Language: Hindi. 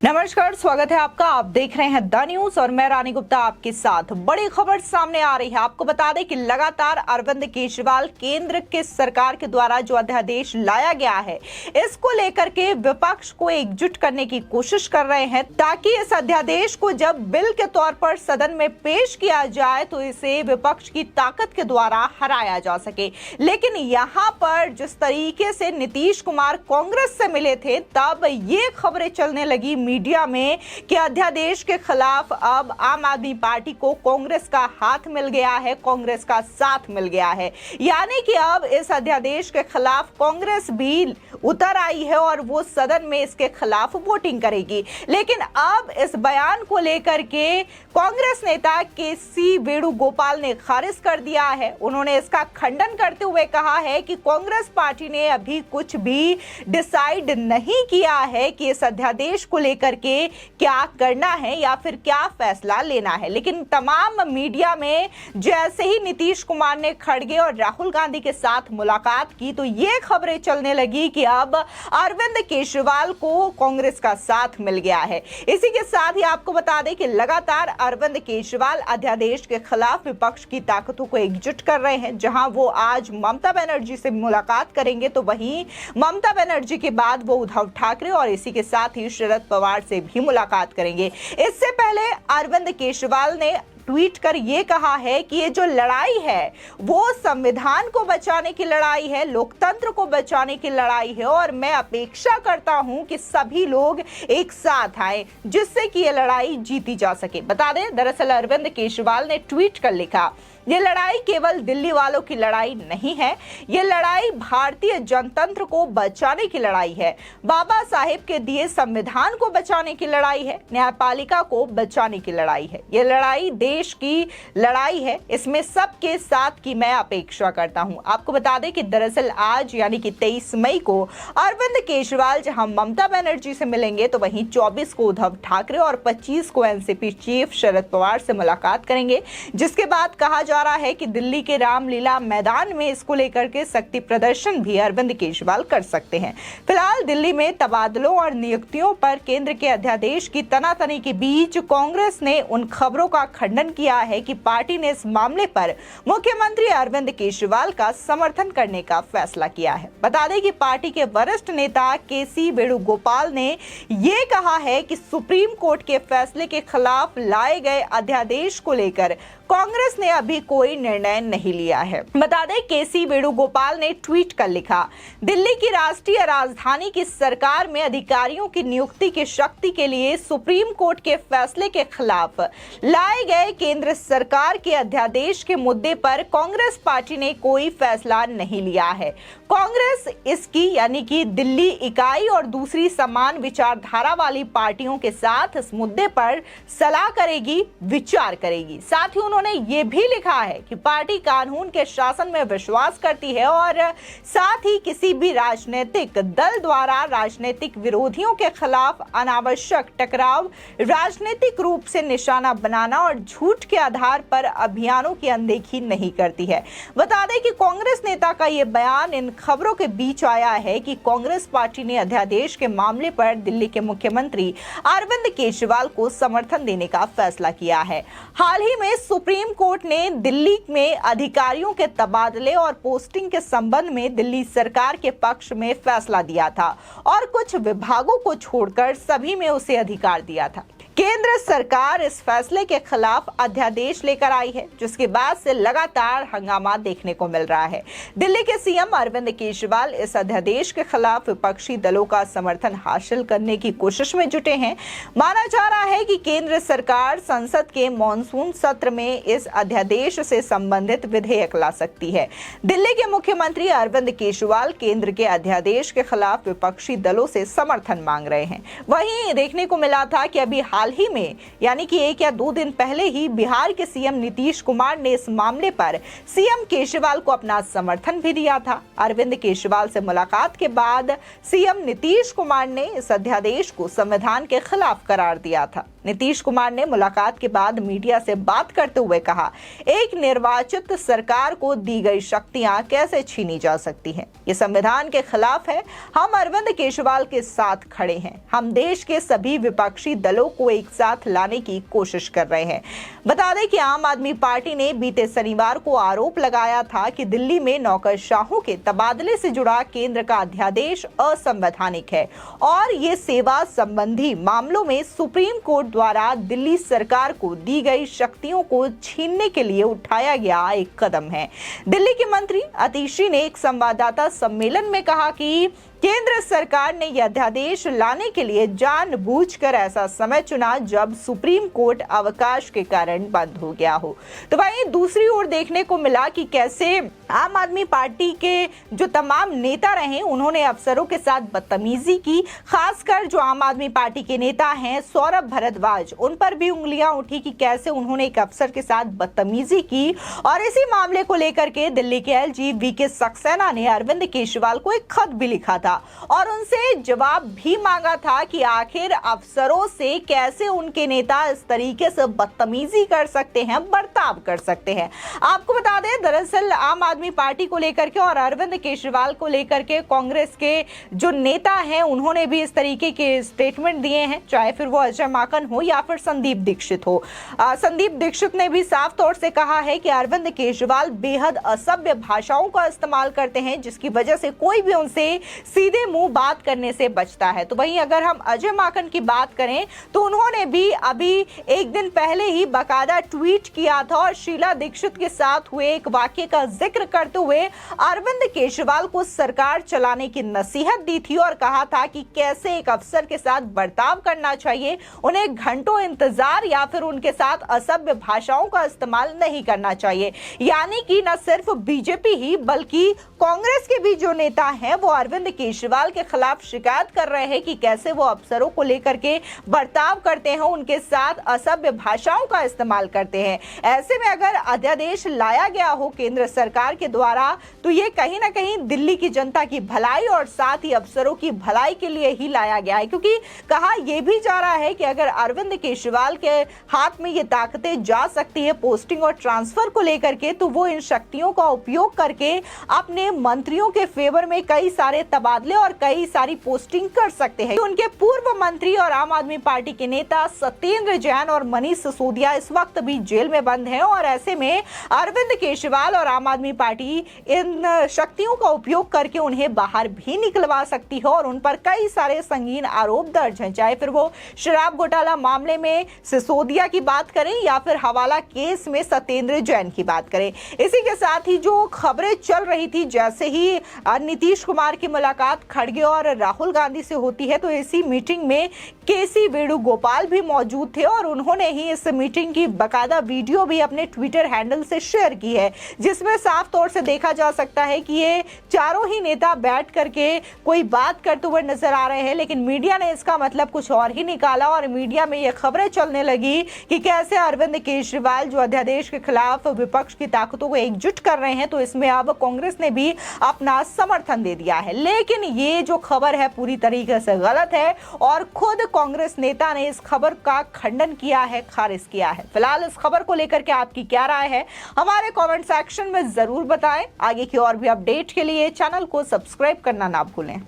नमस्कार, स्वागत है आपका। आप देख रहे हैं द न्यूज और मैं रानी गुप्ता आपके साथ। बड़ी खबर सामने आ रही है। आपको बता दें कि लगातार अरविंद केजरीवाल केंद्र के सरकार के द्वारा जो अध्यादेश लाया गया है, इसको लेकर के विपक्ष को एकजुट करने की कोशिश कर रहे हैं ताकि इस अध्यादेश को जब बिल के तौर पर सदन में पेश किया जाए तो इसे विपक्ष की ताकत के द्वारा हराया जा सके। लेकिन यहाँ पर जिस तरीके से नीतीश कुमार कांग्रेस से मिले थे, तब ये खबरें चलने लगी मीडिया में कि अध्यादेश के खिलाफ अब आम आदमी पार्टी को कांग्रेस का हाथ मिल गया है, कांग्रेस का साथ मिल गया है। यानी कि अब इस अध्यादेश के खिलाफ कांग्रेस भी उतर आई है और वो सदन में इसके खिलाफ वोटिंग करेगी। लेकिन अब इस बयान को लेकर के कांग्रेस नेता केसी वेणुगोपाल ने खारिज कर दिया है। उन्होंने इसका खंडन करते हुए कहा है कि कांग्रेस पार्टी ने अभी कुछ भी डिसाइड नहीं किया है कि इस अध्यादेश को लेकर के क्या करना है या फिर क्या फैसला लेना है। लेकिन तमाम मीडिया में जैसे ही नीतीश कुमार ने खड़गे और राहुल गांधी के साथ मुलाकात की तो ये खबरें चलने लगी कि अब अरविंद केजरीवाल को कांग्रेस का साथ मिल गया है। इसी के साथ ही आपको बता दें कि लगातार अरविंद केजरीवाल अध्यादेश के खिलाफ विपक्ष की ताकतों को एकजुट कर रहे हैं। जहां वो आज ममता बनर्जी से मुलाकात करेंगे तो वहीं ममता बनर्जी के बाद वो उद्धव ठाकरे और इसी के साथ ही शरद पवार से भी मुलाकात करेंगे। इससे पहले अरविंद केजरीवाल ने ट्वीट कर यह कहा है कि ये जो लड़ाई है वो संविधान को बचाने की लड़ाई है, लोकतंत्र को बचाने की लड़ाई है और मैं अपेक्षा करता हूं कि सभी लोग एक साथ आए जिससे कि ये लड़ाई जीती जा सके। बता दें, दरअसल अरविंद केजरीवाल ने ट्वीट कर लिखा, ये लड़ाई केवल दिल्ली वालों की लड़ाई नहीं है, ये लड़ाई भारतीय जनतंत्र को बचाने की लड़ाई है, बाबा साहेब के दिए संविधान को बचाने की लड़ाई है, न्यायपालिका को बचाने की लड़ाई है। ये लड़ाई देश की लड़ाई है, इसमें सबके साथ की मैं अपेक्षा करता हूं। आपको बता दें कि दरअसल आज यानी कि 23 मई को अरविंद केजरीवाल जहां ममता बनर्जी से मिलेंगे तो वहीं 24 को उद्धव ठाकरे और 25 को एनसीपी चीफ शरद पवार से मुलाकात करेंगे। जिसके बाद कहा जा रहा है कि दिल्ली के रामलीला मैदान में इसको लेकर के शक्ति प्रदर्शन भी अरविंद केजरीवाल कर सकते हैं। फिलहाल दिल्ली में तबादलों और नियुक्तियों पर केंद्र के अध्यादेश की तनातनी के बीच कांग्रेस ने उन खबरों का खंडन किया है कि पार्टी ने इस मामले पर मुख्यमंत्री अरविंद केजरीवाल का समर्थन करने का फैसला किया है। बता दें कि पार्टी के वरिष्ठ नेता केसी वेणुगोपाल ने यह कहा है कि सुप्रीम कोर्ट के फैसले के खिलाफ लाए गए अध्यादेश को लेकर कांग्रेस ने अभी कोई निर्णय नहीं लिया है। बता दें, केसी वेणुगोपाल ने ट्वीट कर लिखा, दिल्ली की राष्ट्रीय राजधानी की सरकार में अधिकारियों की नियुक्ति की शक्ति के लिए सुप्रीम कोर्ट के फैसले के खिलाफ लाए गए केंद्र सरकार के अध्यादेश के मुद्दे पर कांग्रेस पार्टी ने कोई फैसला नहीं लिया है। कांग्रेस इसकी यानी कि दिल्ली इकाई और दूसरी समान विचारधारा वाली पार्टियों के साथ इस मुद्दे पर सलाह करेगी, विचार करेगी। साथ ही उन्होंने ये भी लिखा है कि पार्टी कानून के शासन में विश्वास करती है और साथ ही किसी भी राजनीतिक दल द्वारा राजनीतिक विरोधियों के खिलाफ अनावश्यक टकराव, राजनीतिक रूप से निशाना बनाना और झूठ के आधार पर अभियानों की अनदेखी नहीं करती है। बता दें कि कांग्रेस नेता का यह बयान इन खबरों के बीच आया है कि कांग्रेस पार्टी ने अध्यादेश के मामले पर दिल्ली के मुख्यमंत्री अरविंद केजरीवाल को समर्थन देने का फैसला किया है। हाल ही में सुप्रीम कोर्ट ने दिल्ली में अधिकारियों के तबादले और पोस्टिंग के संबंध में दिल्ली सरकार के पक्ष में फैसला दिया था और कुछ विभागों को छोड़कर सभी में उसे अधिकार दिया था। केंद्र सरकार इस फैसले के खिलाफ अध्यादेश लेकर आई है, जिसके बाद से लगातार हंगामा देखने को मिल रहा है। दिल्ली के सीएम अरविंद केजरीवाल इस अध्यादेश के खिलाफ विपक्षी दलों का समर्थन हासिल करने की कोशिश में जुटे हैं। माना जा रहा है कि केंद्र सरकार संसद के मॉनसून सत्र में इस अध्यादेश से संबंधित विधेयक ला सकती है। दिल्ली के मुख्यमंत्री अरविंद केजरीवाल केंद्र के अध्यादेश के खिलाफ विपक्षी दलों से समर्थन मांग रहे हैं। वहीं देखने को मिला था कि अभी हाल ही में यानी कि 1 या 2 दिन पहले ही बिहार के सीएम नीतीश कुमार ने इस मामले पर सीएम केजरीवाल को अपना समर्थन भी दिया था। अरविंद केजरीवाल से मुलाकात के बाद सीएम नीतीश कुमार ने इस अध्यादेश को संविधान के खिलाफ करार दिया था। नीतीश कुमार ने मुलाकात के बाद मीडिया से बात करते हुए कहा, एक निर्वाचित सरकार को दी गई शक्तियां कैसे छीनी जा सकती हैं? ये संविधान के खिलाफ है। हम अरविंद केजरीवाल के साथ खड़े हैं। हम देश के सभी विपक्षी दलों को एक साथ लाने की कोशिश कर रहे हैं। बता दें कि आम आदमी पार्टी ने बीते शनिवार को आरोप लगाया था कि दिल्ली में नौकरशाहों के तबादले से जुड़ा केंद्र का अध्यादेश असंवैधानिक है और ये सेवा संबंधी मामलों में सुप्रीम कोर्ट द्वारा दिल्ली सरकार को दी गई शक्तियों को छीनने के लिए उठाया गया एक कदम है। दिल्ली के मंत्री आतिशी ने एक संवाददाता सम्मेलन में कहा कि केंद्र सरकार ने यह अध्यादेश लाने के लिए जानबूझकर ऐसा समय चुना जब सुप्रीम कोर्ट अवकाश के कारण बंद हो गया हो। तो वहीं दूसरी ओर देखने को मिला कि कैसे आम आदमी पार्टी के जो तमाम नेता रहे उन्होंने अफसरों के साथ बदतमीजी की। खासकर जो आम आदमी पार्टी के नेता हैं सौरभ भारद्वाज, उन पर भी उंगलियां उठी कि कैसे उन्होंने एक अफसर के साथ बदतमीजी की। और इसी मामले को लेकर के दिल्ली के एलजी वीके सक्सेना ने अरविंद केजरीवाल को एक खत भी लिखा था और उनसे जवाब भी मांगा था कि आखिर अफसरों से कैसे उनके नेता इस तरीके से बदतमीजी कर सकते हैं, बर्ताव कर सकते हैं। आपको बता दें, दरअसल आम आदमी पार्टी को लेकर के और अरविंद केजरीवाल को लेकर के कांग्रेस के जो नेता हैं उन्होंने भी इस तरीके के स्टेटमेंट दिए हैं, चाहे फिर वो अजय माकन हो या फिर संदीप दीक्षित हो। संदीप दीक्षित ने भी साफ तौर से कहा है कि अरविंद केजरीवाल बेहद असभ्य भाषाओं का इस्तेमाल करते हैं जिसकी वजह से कोई भी उनसे सीधे मुंह बात करने से बचता है। तो वहीं अगर हम अजय माकन की बात करें तो उन्होंने भी अभी एक दिन पहले ही बाकायदा ट्वीट किया था और शीला दीक्षित के साथ हुए एक वाक्य का जिक्र करते हुए अरविंद केजरीवाल को सरकार चलाने की नसीहत दी थी और कहा था कि कैसे एक अफसर के साथ बर्ताव करना चाहिए, उन्हें घंटों इंतजार या फिर उनके साथ असभ्य भाषाओं का इस्तेमाल नहीं करना चाहिए। यानी कि न सिर्फ बीजेपी ही बल्कि कांग्रेस के भी जो नेता हैं वो अरविंद केजरीवाल के खिलाफ शिकायत कर रहे हैं कि कैसे वो अफसरों को लेकर के बर्ताव करते हैं, उनके साथ असभ्य भाषाओं का इस्तेमाल करते हैं। ऐसे में अगर अध्यादेश लाया गया हो केंद्र सरकार के द्वारा तो ये कहीं ना कहीं दिल्ली की जनता की भलाई और साथ ही अफसरों की भलाई के लिए ही लाया गया है, क्योंकि कहा यह भी जा रहा है कि अगर अरविंद केजरीवाल के हाथ में ये ताकतें जा सकती है पोस्टिंग और ट्रांसफर को लेकर के, तो वो इन शक्तियों का उपयोग करके अपने मंत्रियों के फेवर में कई सारे तबादले और कई सारी पोस्टिंग कर सकते हैं। उनके पूर्व मंत्री और आम आदमी पार्टी के नेता सत्येंद्र जैन और मनीष सिसोदिया इस वक्त भी जेल में बंद हैं और ऐसे में अरविंद केजरीवाल और आम आदमी पार्टी इन शक्तियों का उपयोग करके उन्हें बाहर भी निकलवा सकती है और उन पर कई सारे संगीन आरोप दर्ज हैं, चाहे फिर वो शराब घोटाला मामले में सिसोदिया की बात करें या फिर हवाला केस में सत्येंद्र जैन की बात करें। इसी के साथ ही जो खबरें चल रही थी जैसे ही नीतीश कुमार की मुलाकात खड़गे और राहुल गांधी से होती है तो इसी मीटिंग में केसी वेणुगोपाल भी मौजूद थे और उन्होंने ही इस मीटिंग की बकायदा वीडियो भी अपने ट्विटर हैंडल से शेयर की है, जिसमें साफ तौर से देखा जा सकता है कि ये चारों ही नेता बैठ करके कोई बात करते हुए नजर आ रहे हैं। लेकिन मीडिया ने इसका मतलब कुछ और ही निकाला और मीडिया में ये खबरें चलने लगी कि कैसे अरविंद केजरीवाल जो अध्यादेश के खिलाफ विपक्ष की ताकतों को एकजुट कर रहे हैं, तो इसमें अब कांग्रेस ने भी अपना समर्थन दे दिया है। लेकिन ये जो खबर है पूरी तरीके से गलत है और खुद कांग्रेस नेता ने इस खबर का खंडन किया है, खारिज किया है। फिलहाल इस खबर को लेकर के आपकी क्या राय है हमारे कमेंट सेक्शन में जरूर बताएं। आगे की और भी अपडेट के लिए चैनल को सब्सक्राइब करना ना भूलें।